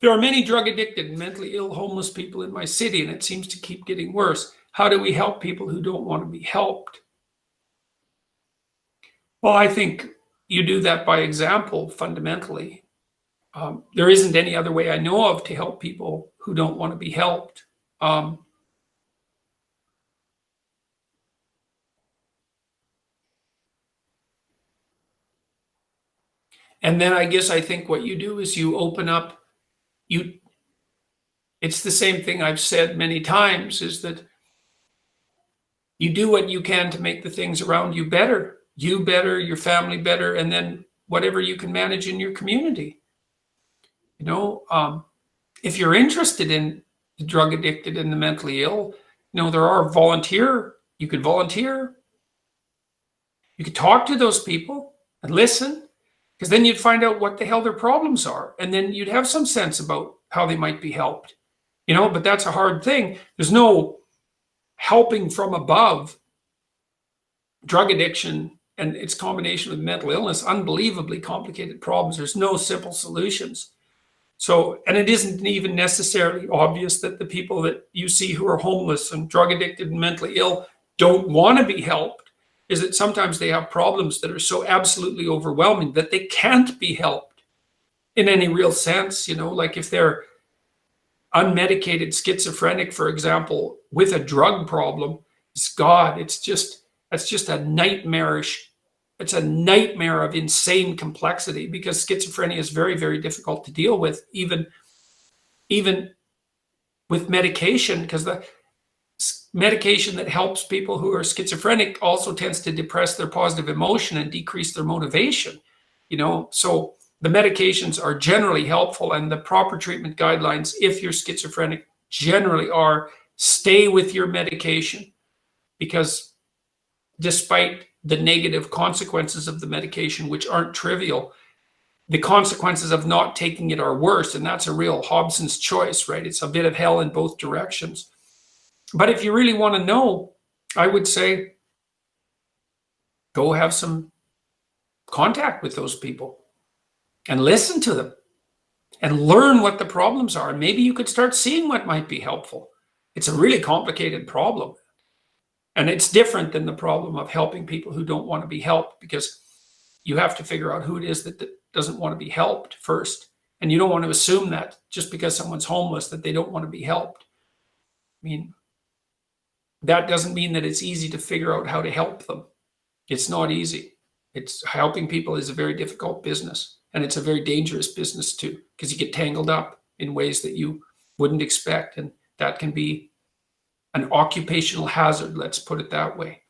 There are many drug addicted and mentally ill homeless people in my city, and it seems to keep getting worse. How do we help people who don't want to be helped? Well, I think you do that by example, fundamentally. There isn't any other way I know of to help people who don't want to be helped. And then I guess I think what you do is you open up, it's the same thing I've said many times, is that you do what you can to make the things around you better, your family better, and then whatever you can manage in your community. If you're interested in the drug addicted and the mentally ill, there are you could volunteer. You could talk to those people and listen, because then you'd find out what the hell their problems are. And then you'd have some sense about how they might be helped, but that's a hard thing. There's no helping from above. Drug addiction and its combination with mental illness, unbelievably complicated problems. There's no simple solutions. So, and it isn't even necessarily obvious that the people that you see who are homeless and drug addicted and mentally ill don't want to be helped, is that sometimes they have problems that are so absolutely overwhelming that they can't be helped in any real sense. Like if they're unmedicated schizophrenic, for example, with a drug problem, that's just a nightmarish, it's a nightmare of insane complexity, because schizophrenia is very, very difficult to deal with, even with medication, because the medication that helps people who are schizophrenic also tends to depress their positive emotion and decrease their motivation. So the medications are generally helpful, and the proper treatment guidelines, if you're schizophrenic, generally are stay with your medication, because despite the negative consequences of the medication, which aren't trivial, the consequences of not taking it are worse. And that's a real Hobson's choice, right? It's a bit of hell in both directions. But if you really want to know, I would say go have some contact with those people and listen to them and learn what the problems are. And maybe you could start seeing what might be helpful. It's a really complicated problem. And it's different than the problem of helping people who don't want to be helped, because you have to figure out who it is that doesn't want to be helped first. And you don't want to assume that just because someone's homeless that they don't want to be helped. I mean, that doesn't mean that it's easy to figure out how to help them. It's not easy. Helping people is a very difficult business, and it's a very dangerous business too, because you get tangled up in ways that you wouldn't expect. And that can be an occupational hazard, let's put it that way.